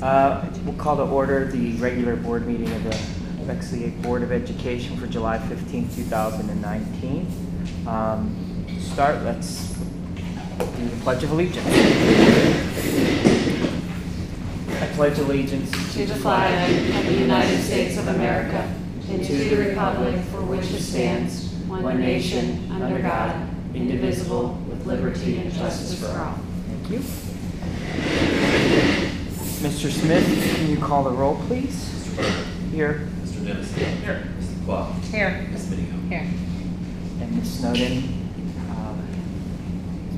We'll call to order the regular board meeting of the Bexley Board of Education for July 15, 2019. To start, let's do the Pledge of Allegiance. I pledge allegiance to the flag of the United States of America and to the republic for which it stands, one nation, under God, indivisible, with liberty and justice for all. Thank you. Mr. Smith, can you call the roll, please? Mr. Berger. Here. Mr. Dennis. Here. Mr. Clough. Here. Ms. Minio. Here. And Ms. Snowden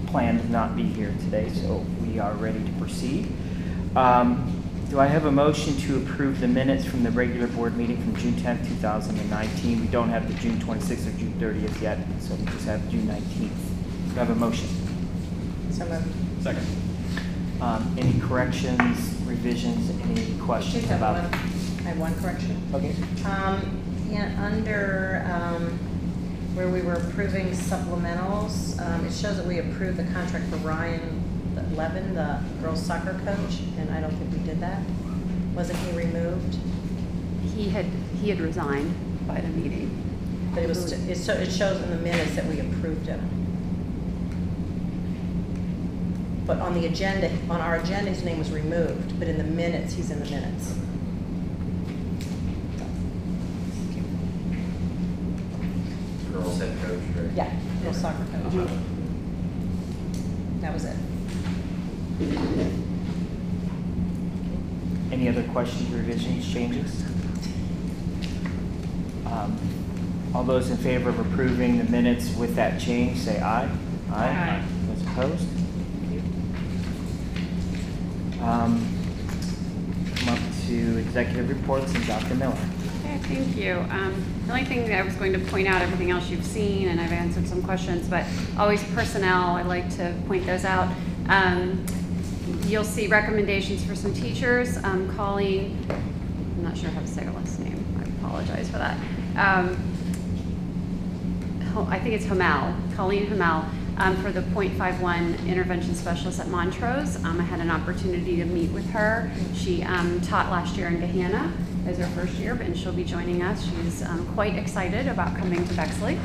planned to not be here today, so we are ready to proceed. Do I have a motion to approve the minutes from the regular board meeting from June 10th, 2019? We don't have the June 26th or June 30th yet, so we just have June 19th. Do I have a motion? So moved. Second. Any corrections, revisions, any questions about? I have one correction. Okay. Under where we were approving supplementals, it shows that we approved the contract for Ryan Levin, the girls soccer coach, and I don't think we did that. Wasn't he removed? He had resigned by the meeting. But it shows in the minutes that we approved him. But on the agenda, on our agenda, his name was removed, but in the minutes, he's in the minutes. Girls head coach, right? Yeah, girls soccer coach. That was it. Any other questions, revisions, changes? All those in favor of approving the minutes with that change, say aye. Aye. Those opposed? Come up to executive reports and Dr. Miller. Okay, thank you. The only thing that I was going to point out, everything else you've seen, and I've answered some questions, but always personnel, I like to point those out. You'll see recommendations for some teachers. Colleen, I'm not sure how to say her last name. I apologize for that. I think it's Hamel, Colleen Hamel, for the .51 intervention specialist at Montrose. I had an opportunity to meet with her. She taught last year in Gahanna as her first year, and she'll be joining us. She's quite excited about coming to Bexley.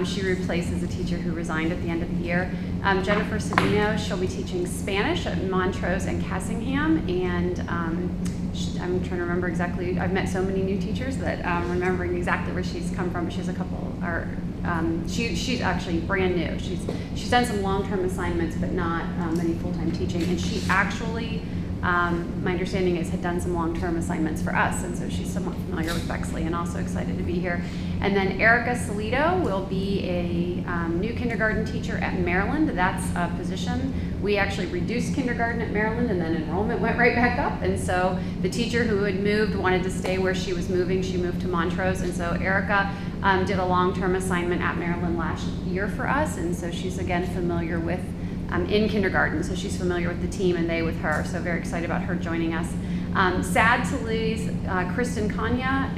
She replaces a teacher who resigned at the end of the year. Jennifer Savino, she'll be teaching Spanish at Montrose and Cassingham, and I'm trying to remember exactly. I've met so many new teachers that remembering exactly where she's come from. She has a couple, she's actually brand new. She's done some long-term assignments, but not many full-time teaching, and she actually, my understanding is, had done some long-term assignments for us, and so she's somewhat familiar with Bexley and also excited to be here. And then Erica Salido will be a new kindergarten teacher at Maryland. That's a position. We actually reduced kindergarten at Maryland, and then enrollment went right back up. And so the teacher who had moved wanted to stay where she was moving. She moved to Montrose, and so Erica did a long-term assignment at Maryland last year for us, and so she's again familiar with in kindergarten, so she's familiar with the team and they with her, so very excited about her joining us. Sad to lose Kristen Kanya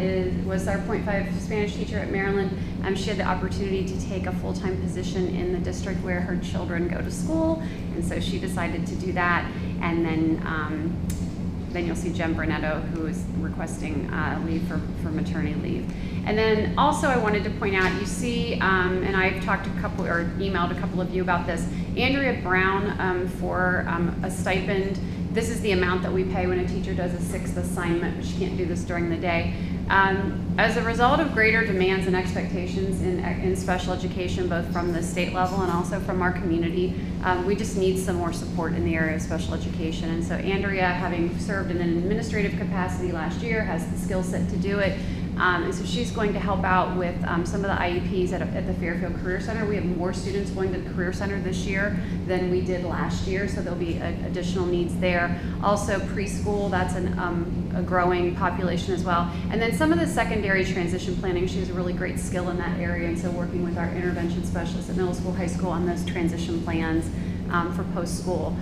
was our .5 Spanish teacher at Maryland. She had the opportunity to take a full-time position in the district where her children go to school, and so she decided to do that. And then you'll see Jen Brunetto, who is requesting leave for maternity leave. And then also I wanted to point out, you see, and I've talked to emailed a couple of you about this, Andrea Brown for a stipend. This is the amount that we pay when a teacher does a 6th assignment, but she can't do this during the day. As a result of greater demands and expectations in special education, both from the state level and also from our community, we just need some more support in the area of special education. And so Andrea, having served in an administrative capacity last year, has the skill set to do it. And so she's going to help out with some of the IEPs at the Fairfield Career Center. We have more students going to the Career Center this year than we did last year, so there'll be additional needs there. Also preschool, that's a growing population as well. And then some of the secondary transition planning, she has a really great skill in that area, and so working with our intervention specialists at middle school, high school on those transition plans for post-school.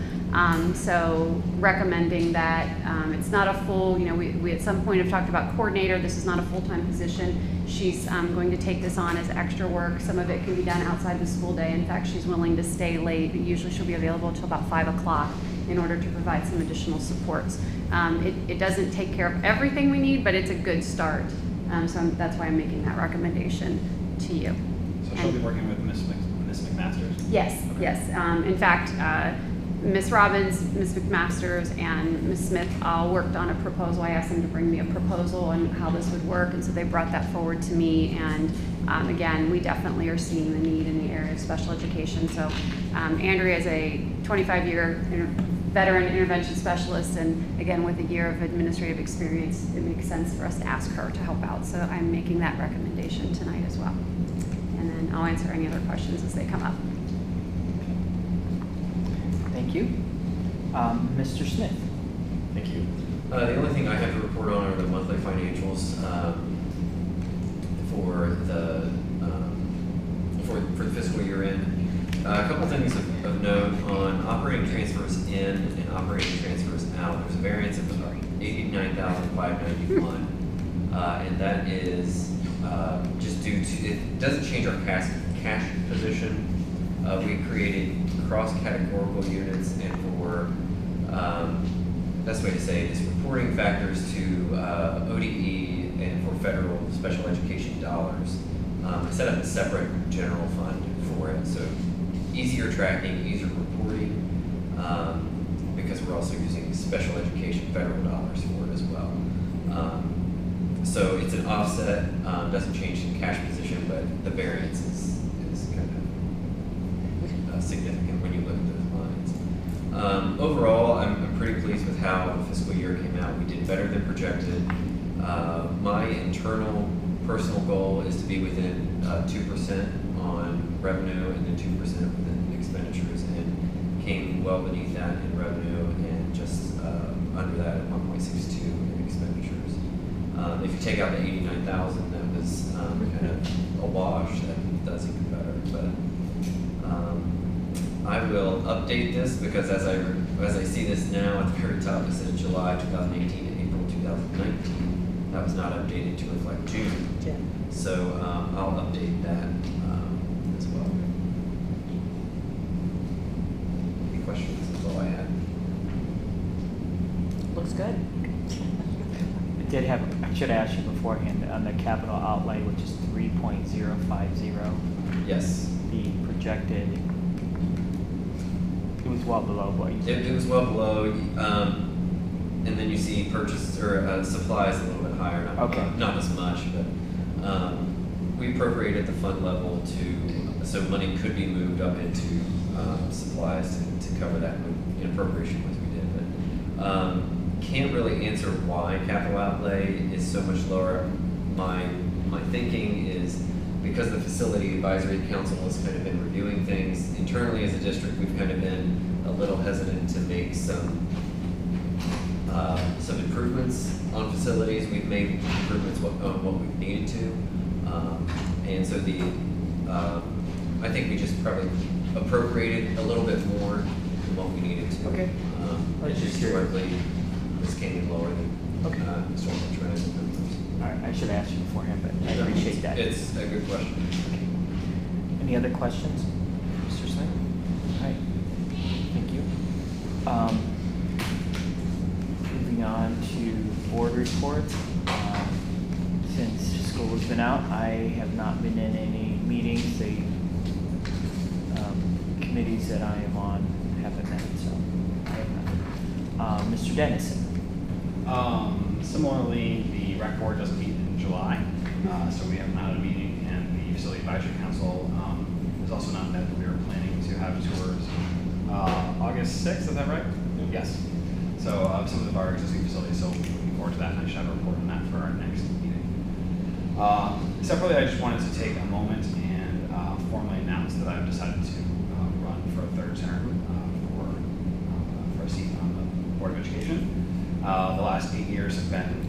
So recommending that it's not a full, we at some point have talked about coordinator. This is not a full-time position. She's going to take this on as extra work. Some of it can be done outside the school day. In fact, she's willing to stay late. Usually she'll be available until about 5 o'clock in order to provide some additional supports. It doesn't take care of everything we need, but it's a good start. That's why I'm making that recommendation to you. So she'll be working with Ms. McMasters? Yes, yes. In fact, Ms. Robbins, Ms. McMasters, and Ms. Smith all worked on a proposal. I asked them to bring me a proposal on how this would work, and so they brought that forward to me. And again, we definitely are seeing the need in the area of special education. So Andrea is a 25-year veteran intervention specialist, and again, with a year of administrative experience, it makes sense for us to ask her to help out. So I'm making that recommendation tonight as well. And then I'll answer any other questions as they come up. Thank you. Mr. Smith? Thank you. The only thing I have to report on are the monthly financials for the fiscal year end. A couple things of note on operating transfers in and operating transfers out. There's a variance of $89,591, and that is just due to, it doesn't change our cash position. We created cross-categorical units, and for best way to say it is reporting factors to ODE and for federal special education dollars. I set up a separate general fund for it, so easier tracking, easier reporting, because we're also using special education federal dollars for it as well. So it's an offset, doesn't change the cash position, but the variance is kind of significant when you look at those lines. Overall, I'm pretty pleased with how the fiscal year came out. We did better than projected. My internal personal goal is to be within 2% on revenue and then 2% within expenditures, and came well beneath that in revenue and just under that at 1.62 in expenditures. If you take out the 89,000, that was kind of a wash. That does even better, but I will update this because as I see this now at the very top, it says July 2018 to April 2019. That was not updated to reflect June. Yeah. So I'll update that as well. Any questions? That's all I had. Looks good. I should ask you beforehand, on the capital outlay, which is 3.050, Yes. the projected, it was well below what you said. It was well below, and then you see purchases or supplies a little bit higher. Not as much, but we appropriated the fund level so money could be moved up into supplies to cover that in appropriation as we did. But can't really answer why capital outlay is so much lower. My thinking is because the Facility Advisory Council has kind of been reviewing things internally as a district, we've kind of been a little hesitant to make some improvements on facilities. We've made improvements on what we've needed to, and so I think we just probably appropriated a little bit more than what we needed to. Okay. It's just historically, this came in lower than Okay. historical trends and numbers. All right, I should ask you beforehand, but I appreciate that. It's a good question. Any other questions, Mr. Smith? All right, thank you. Moving on to board reports. Since school has been out, I have not been in any meetings. The committees that I am on haven't met, so I have not. Mr. Dennison. Similarly, the rec board doesn't meet in July, so we have not had a meeting, and the Facility Advisory Council is also not met, but we are planning to have tours August 6th, is that right? Yes. So some of our existing facilities, so looking forward to that, and I should have a report on that for our next meeting. Separately, I just wanted to take a moment and formally announce that I've decided to run for a third term for a seat on the Board of Education. The last 8 years have been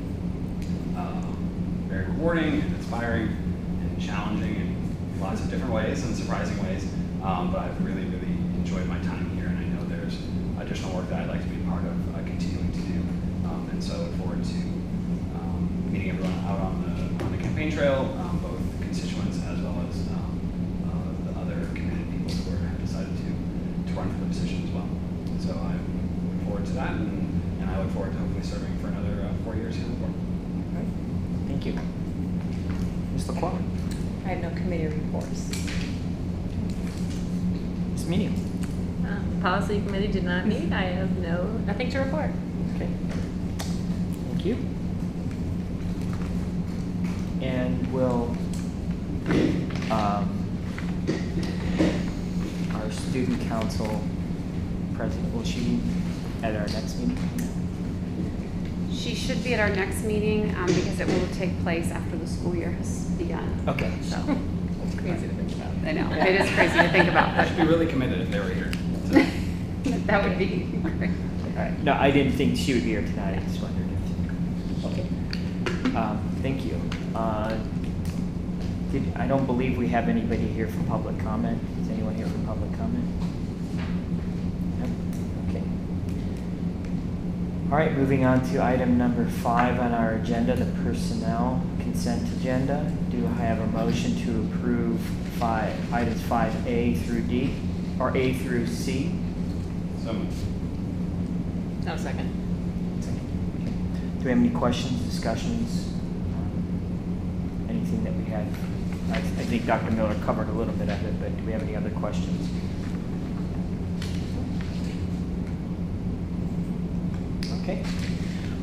very rewarding and inspiring and challenging in lots of different ways and surprising ways. But I've really, really enjoyed my time here, and I know there's additional work that I'd like to be part of continuing to do. And so I look forward to meeting everyone out on the campaign trail, both constituents as well as the other committed people who have decided to run for the position as well. So I to the board. Thank you. Ms. Lacroix? I have no committee reports. Ms. Meany? Policy committee did not meet. I have nothing to report. Okay. Thank you. And will our student council president, will she be at our next meeting? She should be at our next meeting because it will take place after the school year has begun. Okay. So, It's crazy to think about. I know, it is crazy to think about, I should be but really committed if they were here. So, that would be great. All right. No, I didn't think she would be here tonight. I just wondered if. Okay. Thank you. I don't believe we have anybody here for public comment. Is anyone here for public comment? Nope. Okay. All right, moving on to item number 5 on our agenda, the personnel consent agenda. Do I have a motion to approve items 5A through D, or A through C? so moved. No, second. Do we have any questions, discussions? Anything that we had? I think Dr. Miller covered a little bit of it, but do we have any other questions? Okay.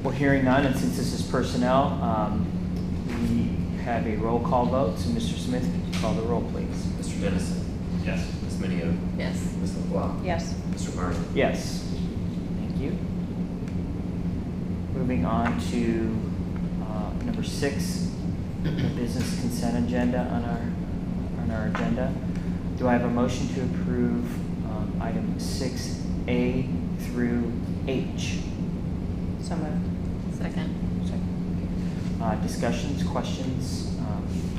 Well, hearing none, and since this is personnel, we have a roll call vote. So, Mr. Smith, could you call the roll, please? Mr. Dennison, Yes. Ms. Minio, Yes. Ms. LeBlanc, Yes. Mr. Martin. Yes. Thank you. Moving on to number 6, the business consent agenda on our agenda. Do I have a motion to approve item 6A through H? So moved. Second. Second. Discussions, questions,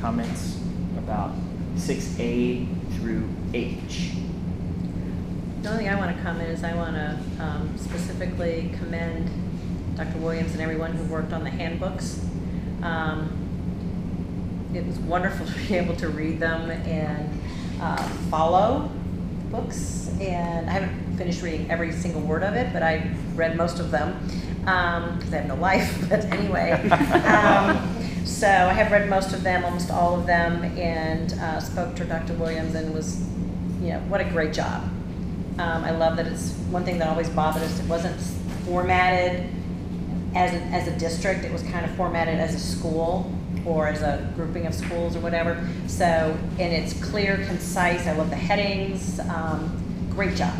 comments about 6A through H? The only thing I want to comment is I want to specifically commend Dr. Williams and everyone who worked on the handbooks. It was wonderful to be able to read them and follow books. And I haven't finished reading every single word of it, but I read most of them because I have no life. But anyway, so I have read most of them, almost all of them, and spoke to Dr. Williams and was, what a great job. I love that it's one thing that always bothered us. It wasn't formatted as a district. It was kind of formatted as a school or as a grouping of schools or whatever. So, and it's clear, concise. I love the headings. Great job.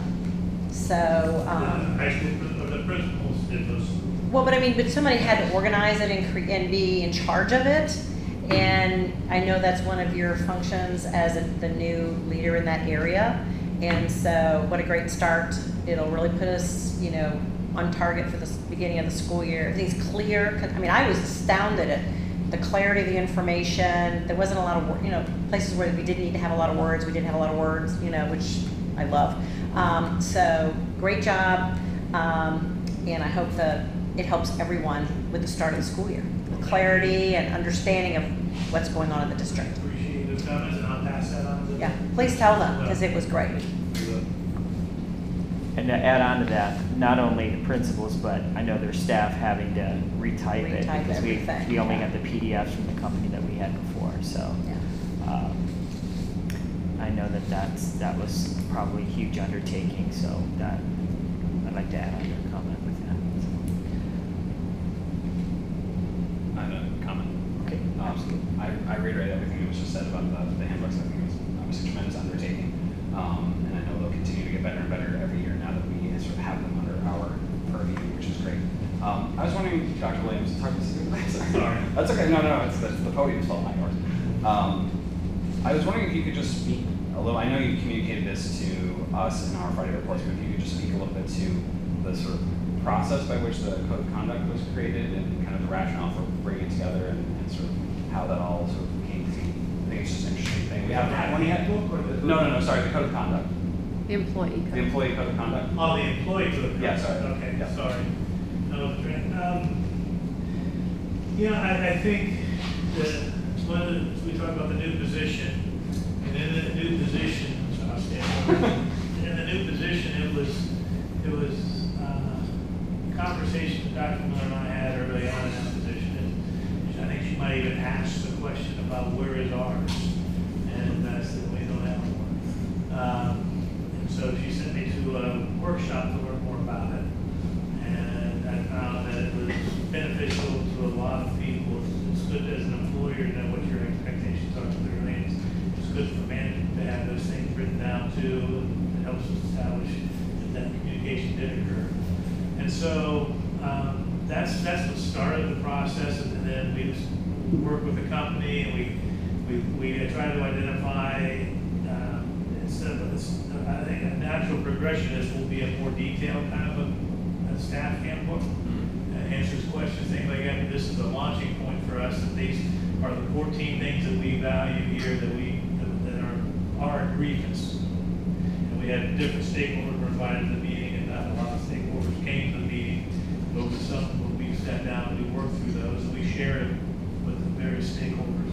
So, High school, the principals did those. well, but somebody had to organize it and be in charge of it. And I know that's one of your functions as the new leader in that area. And so, what a great start. It'll really put us, on target for the beginning of the school year. Everything's clear. I was astounded at the clarity of the information. There wasn't a lot of, places where we didn't need to have a lot of words. We didn't have a lot of words, which I love. So, great job. And I hope that it helps everyone with the start of the school year. With clarity and understanding of what's going on in the district. Appreciate those comments, and I'll pass that on to them. Yeah, please tell them, because it was great. And to add on to that, not only the principals, but I know their staff having to retype it Retype because everything, we only yeah. got the PDFs from the company that we had before. So I know that was probably a huge undertaking. So that I'd like to add on your comment with that. I have a comment. Okay, absolutely. I reiterate everything that was just said about the handbooks. I think it was obviously a tremendous undertaking. And I know they'll continue to get better and better every year now that we sort of have them under our purview, which is great. I was wondering, Dr. Williams, it's hard to see. Sorry. That's okay. No, it's the podium's fault, not yours. I was wondering if you could just speak a little. I know you communicated this to us in our Friday reports, but if you could just speak a little bit to the sort of process by which the code of conduct was created and kind of the rationale for bringing it together and sort of how that all sort of came to be. I think it's just an interesting thing. We haven't had one yet. No, sorry, the code of conduct. The employee The code. employee code of conduct. Oh, the employee to the. Yeah, sorry. Okay, Yeah. sorry. I think that when we talk about the new position, and in the new position, I'll stand up. In the new position, it was conversation that Dr. Miller and I had early on in that position. even asked the question about where is ours? And I said, we don't have one. And so she sent me to a workshop to learn more about it. And I found that it was beneficial to a lot of people. It's good as an employer to know what your expectations are clearly. It's good for management to have those things written down too. It helps us establish that communication did occur. And so that's what started the process, and then we just worked with the company, and we tried to identify. I think a natural progression is will be a more detailed kind of a staff handbook that answers questions, things like that. But this is a launching point for us. That these are the 14 things that we value here that are our agreements. And we had different stakeholders were invited to the meeting, and not a lot of stakeholders came to the meeting. But with some, we sat down and we worked through those, and we shared it with the various stakeholders,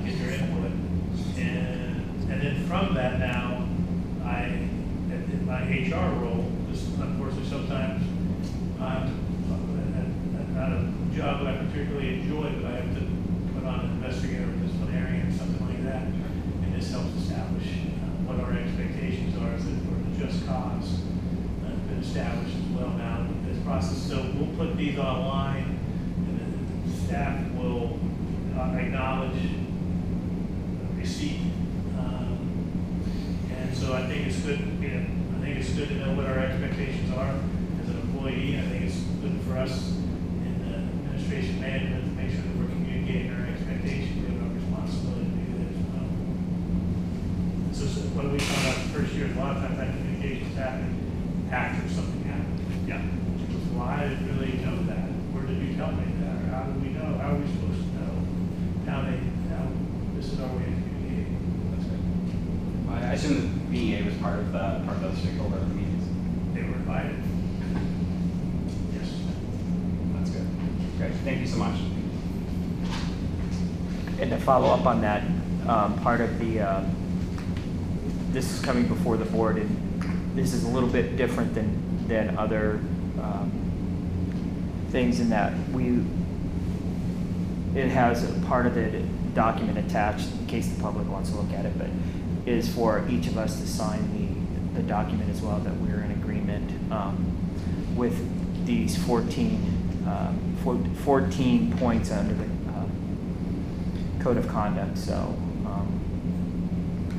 get their input. And then from that now, in my HR role, this unfortunately sometimes I'm not a job that I particularly enjoy, but I have to put on an investigator or disciplinarian or something like that. And this helps establish what our expectations are as for the just cause. That's been established as well now in this process. So we'll put these online, and then the staff will acknowledge receipt. And so I think it's good. I think it's good to know what our expectations are as an employee. I think it's good for us in administration management to make sure that we're communicating our expectations. We have a responsibility to do that as well. So what we found out the first year, a lot of times that communication is happening after something happened. Yeah. Well, I didn't really know that. Where did you tell me that? Or how did we know? How are we supposed to know? How this is our way of communicating. That's great. I assume that BEA was part of those stakeholder meetings. They were invited. Yes. That's good. Great. Thank you so much. And to follow up on that, part of the, this is coming before the board, and this is a little bit different than other things in that it has a part of the document attached in case the public wants to look at it, but is for each of us to sign the document as well, that we're in agreement with these 14 points under the code of conduct. So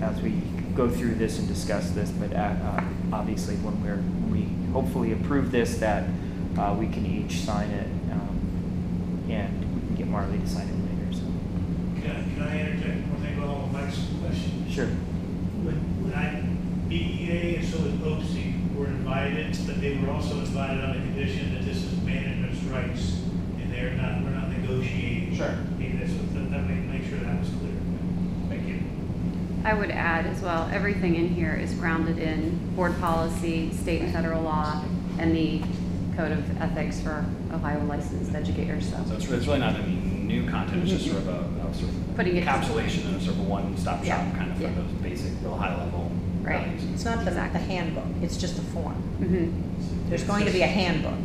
as we go through this and discuss this, but obviously when we hopefully approve this, that we can each sign it, and we can get Marley to sign it later. So. Can I interject one thing along with Mike's question? Sure. When BEA and so is OPSI were invited, but they were also invited on the condition that this is management's rights, and we're not negotiating. Sure. That make sure that was clear. Thank you. I would add as well, everything in here is grounded in board policy, state and federal law, and the code of ethics for Ohio licensed educators. So it's really not any new content. It's just sort of a sort of Putting it encapsulation and a sort of a one-stop shop Yeah. kind of for Yeah. those basic, real high-level Right. values. It's not the Exactly. handbook, it's just a form. Mm-hmm. There's going to be a handbook.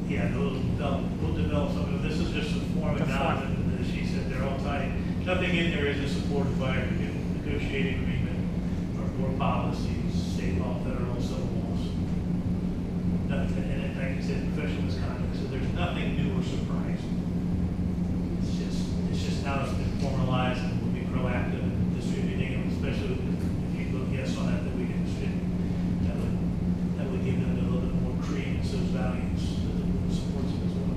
Yeah, we'll develop something. This is just a form The of form. acknowledgement that she said they're all tied. Nothing in there isn't supported by a negotiating agreement or board policies, state law, federal, civil laws. Nothing, and in fact, you said professional misconduct, so there's nothing new or surprising. It's just now it's been formalized, and we'll be proactive in distributing it, especially if you vote yes on that we can distribute. That would give them a little bit more credence, those values, that supports it as well.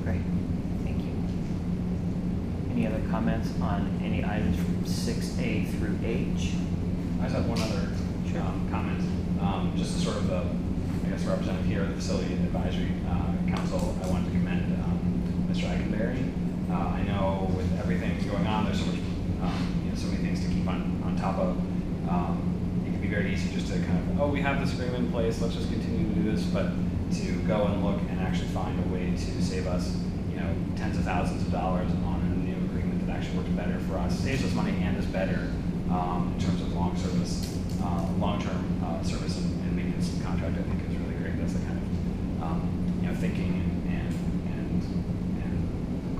Great, thank you. Any other comments on any items from 6A through H? I just have one other comment. Just as sort of the, I guess, representative here of the Facility Advisory Council, I wanted to commend Mr. Eikenberry. I know with everything going on, there's so much, so many things to keep on top of. It can be very easy just to kind of, oh, we have this agreement in place, let's just continue to do this, but to go and look and actually find a way to save us, tens of thousands of dollars on a new agreement that actually works better for us, saves us money and is better in terms of long-term service and maintenance contract. I think is really great. That's the kind of thinking and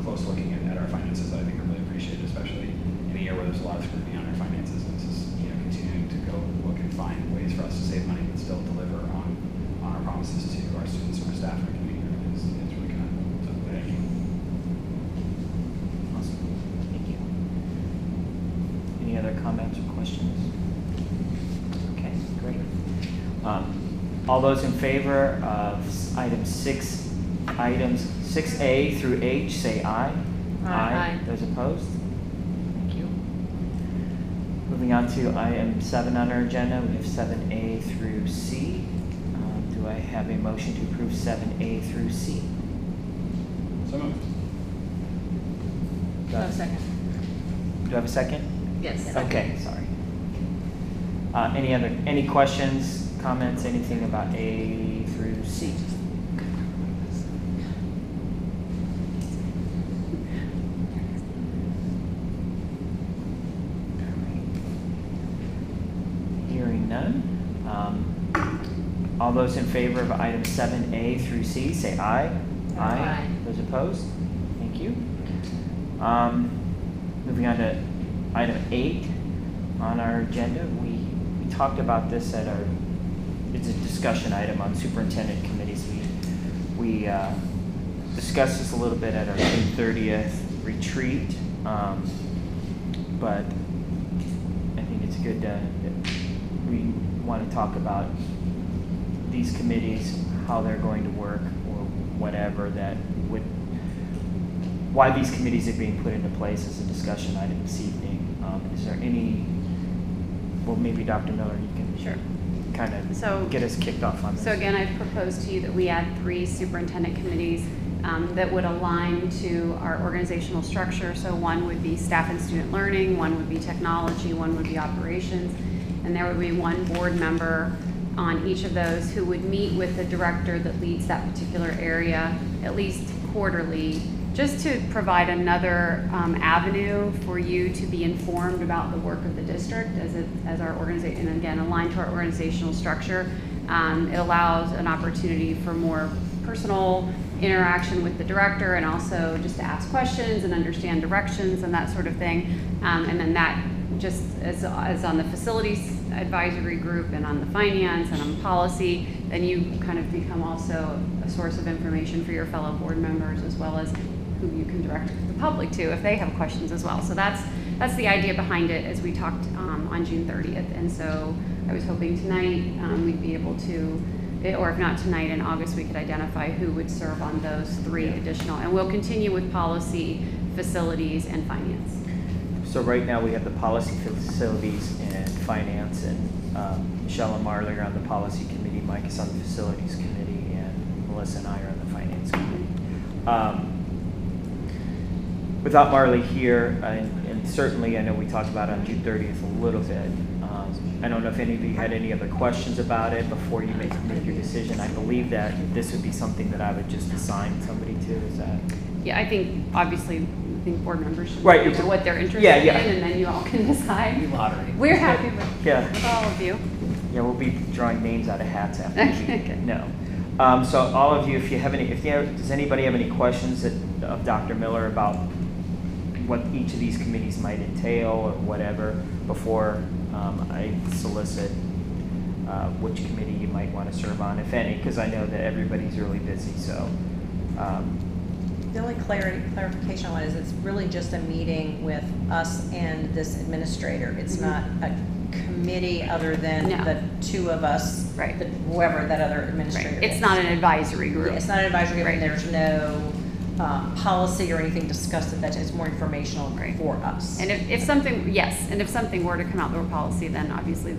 close looking at our financial finances that I think are really appreciated, especially in a year where there's a lot of scrutiny on our finances. And this is, continuing to go look and find ways for us to save money but still deliver on our promises to our students and our staff and our community is really commendable. So thank you. Awesome. Thank you. Any other comments or questions? Okay, great. All those in favor of items 6A through H, say aye. Aye. Those opposed? Thank you. Moving on to item 7 on our agenda, we have 7A through C. Do I have a motion to approve 7A through C? So moved. Do I have- second. Do I have a second? Yes. Okay, sorry. Any questions, comments, anything about A through C? Hearing none. All those in favor of items 7A through C, say aye. Aye. Those opposed? Thank you. Moving on to item 8 on our agenda. We talked about this at it's a discussion item on superintendent committees. We discussed this a little bit at our June 30th retreat, but I think it's good that we want to talk about these committees, how they're going to work, or whatever why these committees are being put into place as a discussion item this evening. Is there any, well, maybe Dr. Miller, you can Sure. kind of So- get us kicked off on this. So again, I've proposed to you that we add 3 superintendent committees that would align to our organizational structure. So one would be staff and student learning, one would be technology, one would be operations, and there would be 1 board member on each of those who would meet with the director that leads that particular area at least quarterly, just to provide another avenue for you to be informed about the work of the district as our organization, and again, aligned to our organizational structure. It allows an opportunity for more personal interaction with the director, and also just to ask questions and understand directions and that sort of thing. And then that, just as on the facilities advisory group and on the finance and on policy, then you kind of become also a source of information for your fellow board members, as well as who you can direct the public to if they have questions as well. So that's the idea behind it, as we talked on June 30th. And so I was hoping tonight we'd be able to, or if not tonight, in August, we could identify who would serve on those 3 additional. And we'll continue with policy, facilities, and finance. So right now, we have the policy, facilities, and finance, and Michelle and Marley are on the policy committee, Mike is on the facilities committee, and Melissa and I are on the finance committee. Without Marley here, and certainly I know we talked about it on June 30th a little bit, I don't know if any of you had any other questions about it before you make your decision. I believe that this would be something that I would just assign somebody to, is that? Yeah, I think, obviously, I think board members should Right, know what they're interested yeah. in, and then you all can decide. Lottery. We're happy with Yeah. all of you. Yeah, we'll be drawing names out of hats after the Okay. meeting. No. So all of you, if you have any, does anybody have any questions of Dr. Miller about what each of these committees might entail or whatever before I solicit which committee you might want to serve on, if any, because I know that everybody's really busy, so. The only clarification I want is it's really just a meeting with us and this administrator. It's not a committee other than No. the 2 of us, Right. Whoever that other administrator Right. is. It's not an advisory group. Yeah, it's not an advisory group, and Right. there's no policy or anything discussed at that. It's more informational Right. for us. And if something, yes, and if something were to come out through a policy, then obviously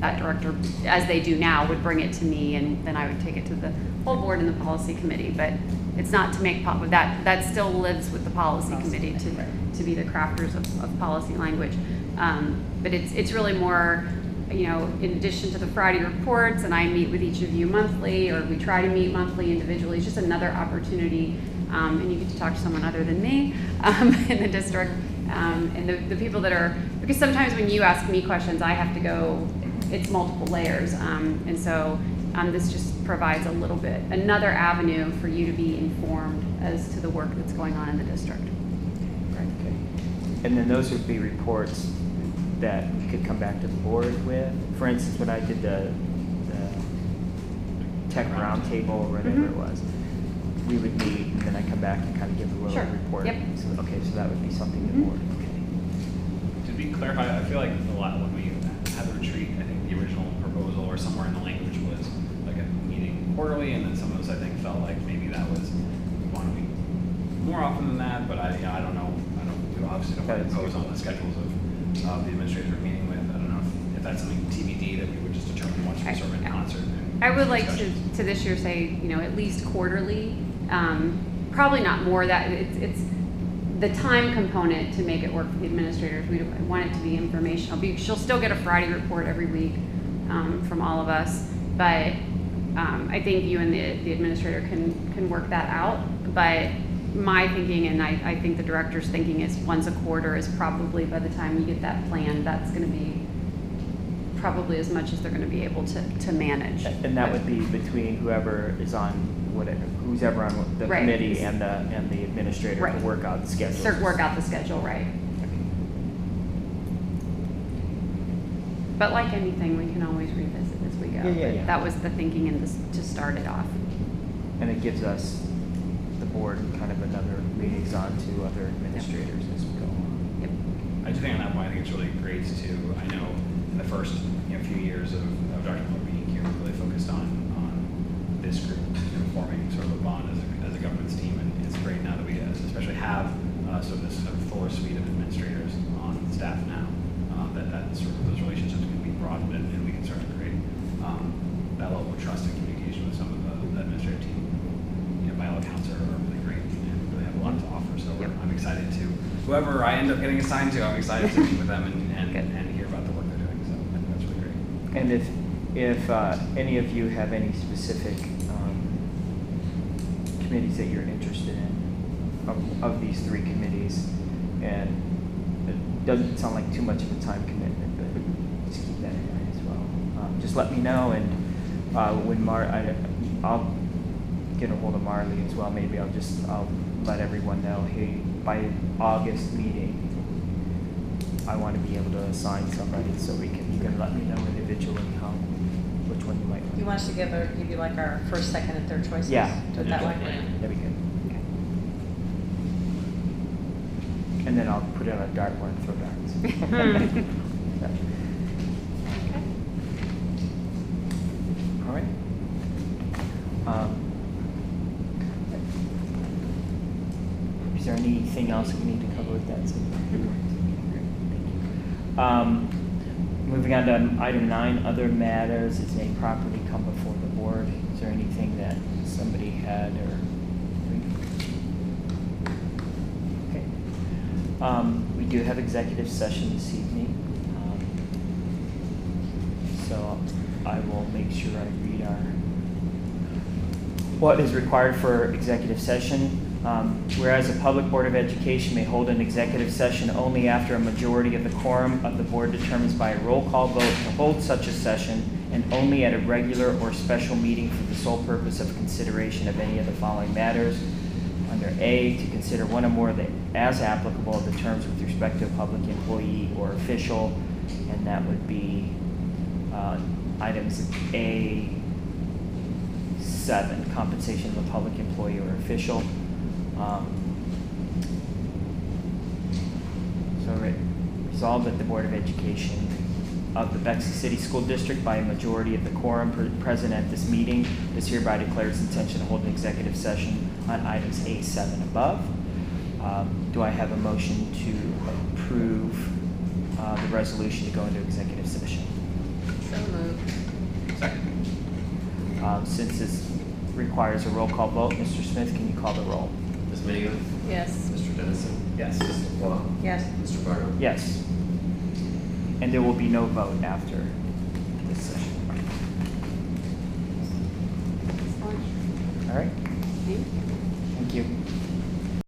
that director, as they do now, would bring it to me, and then I would take it to the whole board and the policy committee. But it's not to make, that still lives with the policy committee to be the crafters of policy language. But it's really more, in addition to the Friday reports, and I meet with each of you monthly, or we try to meet monthly individually, it's just another opportunity, and you get to talk to someone other than me in the district, and the people that are, because sometimes when you ask me questions, I have to go, it's multiple layers, and so this just provides a little bit, another avenue for you to be informed as to the work that's going on in the district. Right, okay. And then those would be reports that we could come back to the board with. For instance, when I did the tech roundtable or whatever it was, we would meet and then I come back and kind of give a little Sure. report. Yep. So, okay, so that would be something the board, okay. To be clarified, I feel like a lot when we had the retreat, I think the original proposal or somewhere in the language was like a meeting quarterly, and then some of us I think felt like maybe that was we want to meet more often than that. But I don't know. We obviously don't want to impose on the schedules of the administrators we're meeting with. I don't know if that's something TBD that we would just determine once we sort of in concert. And I would like discussions. to this year say, at least quarterly, probably not more. That it's the time component to make it work for the administrators. We want it to be informational. She'll still get a Friday report every week from all of us, but I think you and the administrator can work that out. But my thinking, and I think the director's thinking, is once a quarter is probably, by the time you get that plan, that's going to be probably as much as they're going to be able to manage. And that would be between whoever is on whatever, who's ever on the Right. committee and the administrator Right. to work out the schedule. Work out the schedule, right. But like anything, we can always revisit as we go. Yeah. That was the thinking in this, to start it off. And it gives us, the board, kind of another liaison to other administrators as we go on. Yep. I just think on that point, I think it's really great to, I know in the first few years of Dr. Miller being here, we really focused on this group forming sort of a bond as a governance team, and it's great now that we especially have sort of this fuller suite of administrators on staff now, that sort of those relationships can be broadened and we can start to create that level of trust and communication with some of the administrative team. By all accounts are really great and really have a lot to offer. So I'm excited to, whoever I end up getting assigned to, I'm excited to meet with them and hear about the work they're doing. So I think that's really great. And if any of you have any specific committees that you're interested in, of these three committees, and it doesn't sound like too much of a time commitment, but just keep that in mind as well. Just let me know, and when I'll get a hold of Marley as well. Maybe I'll let everyone know, hey, by August meeting, I want to be able to assign somebody, so you can let me know individually which one you might want. You want us to give you like our first, second, and third choices? Yeah. Do it that way? That'd be good. And then I'll put it on a dartboard and throw darts. All right. Is there anything else we need to cover with that? Moving on to item 9, other matters. Is any property come before the board? Is there anything that somebody had or? Okay. We do have executive session this evening. So I will make sure I read what is required for executive session. Whereas the Public Board of Education may hold an executive session only after a majority of the quorum of the board determines by a roll call vote to hold such a session, and only at a regular or special meeting for the sole purpose of consideration of any of the following matters. Under A, to consider one or more of the, as applicable, the terms with respect to a public employee or official, and that would be items A7, compensation of a public employee or official. Resolved that the Board of Education of the Bexley City School District, by a majority of the quorum present at this meeting, does hereby declare its intention to hold an executive session on items A7 above. Do I have a motion to approve the resolution to go into executive session? So moved. Second. Since this requires a roll call vote, Mr. Smith, can you call the roll? Ms. Minigo? Yes. Mr. Dennison? Yes. Ms. LeBlanc? Yes. Mr. Barnum? Yes. And there will be no vote after this session. All right. Thank you. Thank you.